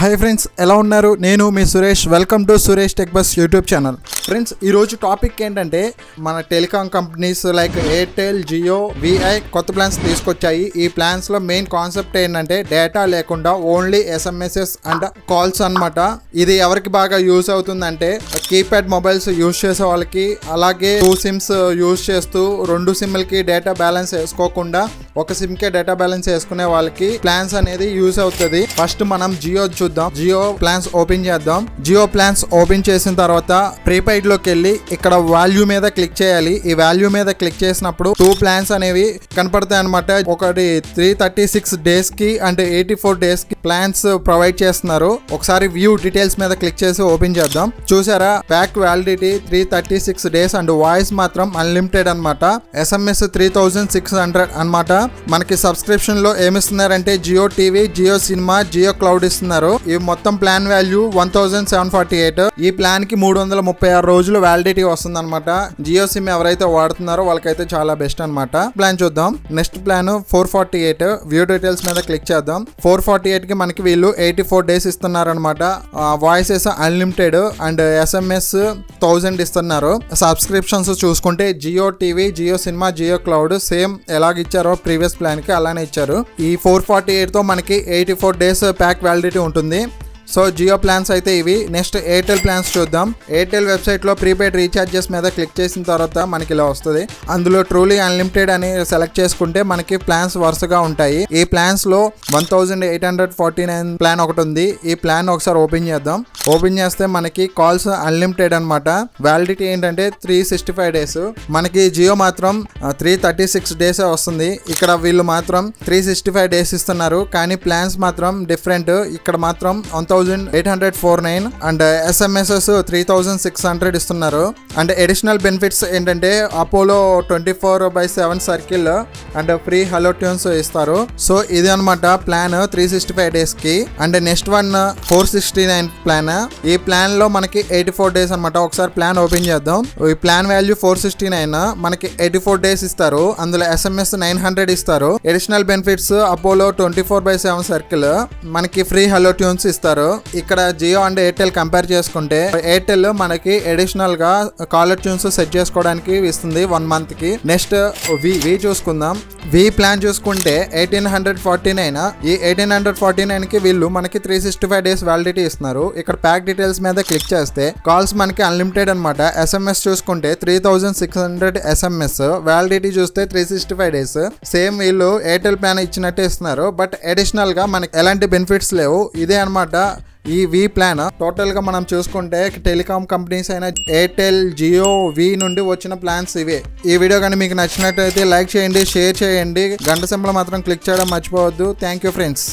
Hi friends, ఎలా ఉన్నారు? నేను మీ Suresh. Welcome to Suresh tech bus YouTube channel. Friends, ఈరోజు టాపిక్ ఏంటంటే మన telecom companies like Airtel, Jio, Vi కొత్త ప్లాన్స్ తీసుకొచ్చాయి. ఈ ప్లాన్స్లో మెయిన్ కాన్సెప్ట్ ఏంటంటే డేటా లేకుండా ఓన్లీ ఎస్ఎంఎస్ఎస్ అండ్ కాల్స్ అన్నమాట. ఇది ఎవరికి బాగా యూజ్ అవుతుందంటే కీప్యాడ్ మొబైల్స్ యూజ్ చేసే వాళ్ళకి, అలాగే 2 సిమ్స్ యూజ్ చేస్తూ 2 సిమ్లకి డేటా బ్యాలెన్స్ వేసుకోకుండా ఒక సిమ్కే డేటా బ్యాలెన్స్ వేసుకునే వాళ్ళకి ప్లాన్స్ అనేది యూజ్ అవుతుంది. ఫస్ట్ మనం జియో చూద్దాం. జియో ప్లాన్స్ ఓపెన్ చేద్దాం. జియో ప్లాన్స్ ఓపెన్ చేసిన తర్వాత ప్రీపెయిడ్ లోకి వెళ్ళి ఇక్కడ వాల్యూ మీద క్లిక్ చేయాలి. ఈ వాల్యూ మీద క్లిక్ చేసినప్పుడు 2 ప్లాన్స్ అనేవి కనపడతాయి అనమాట. ఒకటి 336 డేస్ కి అండ్ 84 డేస్ కి ప్లాన్స్ ప్రొవైడ్ చేస్తున్నారు. ఒకసారి వ్యూ డీటెయిల్స్ మీద క్లిక్ చేసి ఓపెన్ చేద్దాం. చూసారా, pack validity 336 days and voice మాత్రం అన్లిమిటెడ్ అనమాట. SMS 3600 అనమాట. మనకి సబ్స్క్రిప్షన్ లో ఏమిస్తున్నారంటే Jio TV, Jio cinema, Jio cloud ఇస్తున్నారు. ఈ మొత్తం ప్లాన్ వాల్యూ 1748. ఈ ప్లాన్ కి 336 రోజులు వ్యాలిడిటీ వస్తుంది అనమాట. జియో సిమ్ ఎవరైతే వాడుతున్నారో వాళ్ళకైతే చాలా బెస్ట్ అనమాట. ప్లాన్ చూద్దాం. Next plan 448. వ్యూ డీటెయిల్స్ మీద క్లిక్ చేద్దాం. 448 కి మనకి వీళ్ళు 84 డేస్ ఇస్తున్నారు అనమాట. వాయిసెస్ అన్లిమిటెడ్ అండ్ SMS 1000 ఇస్తున్నారు. సబ్స్క్రిప్షన్స్ చూసుకుంటే Jio TV, Jio cinema, Jio cloud same ఎలాగిచ్చారో ప్రీవియస్ ప్లాన్ కి అలానే ఇచ్చారు. ఈ 448 తో మనకి 84 డేస్ ప్యాక్ వ్యాలిడిటీ ఉంటుంది. సో జియో ప్లాన్స్ అయితే ఇవి. నెక్స్ట్ ఎయిర్టెల్ ప్లాన్స్ చూద్దాం. ఎయిర్టెల్ వెబ్సైట్లో ప్రీపెయిడ్ రీఛార్జెస్ మీద క్లిక్ చేసిన తర్వాత మనకి ఇలా వస్తుంది. అందులో ట్రూలీ అన్లిమిటెడ్ అని సెలెక్ట్ చేసుకుంటే మనకి ప్లాన్స్ వరుసగా ఉంటాయి. ఈ ప్లాన్స్ లో 1849 ప్లాన్ ఒకటి ఉంది. ఈ ప్లాన్ ఒకసారి ఓపెన్ చేద్దాం. ఓపెన్ చేస్తే మనకి కాల్స్ అన్లిమిటెడ్ అనమాట. వ్యాలిడిటీ ఏంటంటే 365 డేస్. మనకి జియో మాత్రం 336 డేస్ వస్తుంది. ఇక్కడ వీళ్ళు మాత్రం 365 డేస్ ఇస్తున్నారు. కానీ ప్లాన్స్ మాత్రం డిఫరెంట్. ఇక్కడ మాత్రం 1849 అండ్ SMS 3600 ఇస్తున్నారు. అండ్ అడిషనల్ బెనిఫిట్స్ ఏంటంటే Apollo 24/7 circle and free hello tunes ఇస్తారు. సో ఇది అనమాట ప్లాన్ 365 డేస్ కి. And next one 469 plan. ఈ ప్లాన్ లో మనకి 84 డేస్ అనమాట. ఒకసారి ప్లాన్ ఓపెన్ చేద్దాం. ఈ ప్లాన్ వాల్యూ 469. మనకి 84 డేస్ ఇస్తారు. అందులో SMS 900 ఇస్తారు. అడిషనల్ బెనిఫిట్స్ అపోలో 24/7 సర్కిల్, మనకి ఫ్రీ హలో ట్యూన్స్ ఇస్తారు. ఇక్కడ జియో అండ్ ఎయిర్టెల్ కంపేర్ చేసుకుంటే ఎయిర్టెల్ మనకి అడిషనల్ గా కాలర్ ట్యూన్స్ సెట్ చేసుకోవడానికి ఇస్తుంది 1 మంత్ కి. నెక్స్ట్ వి చూసుకుందాం. వి ప్లాన్ చూసుకుంటే 1849. ఈ 1849 కి వీళ్ళు మనకి 365 డేస్ వ్యాలిడిటీ ఇస్తున్నారు. ఇక్కడ ప్యాక్ డీటెయిల్స్ మీద క్లిక్ చేస్తే కాల్స్ మనకి అన్లిమిటెడ్ అనమాట. SMS చూసుకుంటే 3600 SMS. వ్యాలిడిటీ చూస్తే 365 డేస్. సేమ్ వీళ్ళు ఎయిర్టెల్ ప్లాన్ ఇచ్చినట్టే ఇస్తున్నారు. బట్ అడిషనల్ గా మనకి ఎలాంటి బెనిఫిట్స్ లేవు. ఇదే అనమాట ఈ వి ప్లాన్. టోటల్ గా మనం చూసుకుంటే టెలికాం కంపెనీస్ అయిన ఎయిర్టెల్, జియో, వి నుండి వచ్చిన ప్లాన్స్ ఇవే. ఈ వీడియో కానీ మీకు నచ్చినట్లయితే లైక్ చేయండి, షేర్ చేయండి, గంట సింబల్ మాత్రం క్లిక్ చేయడం మర్చిపోవద్దు. Thank you friends.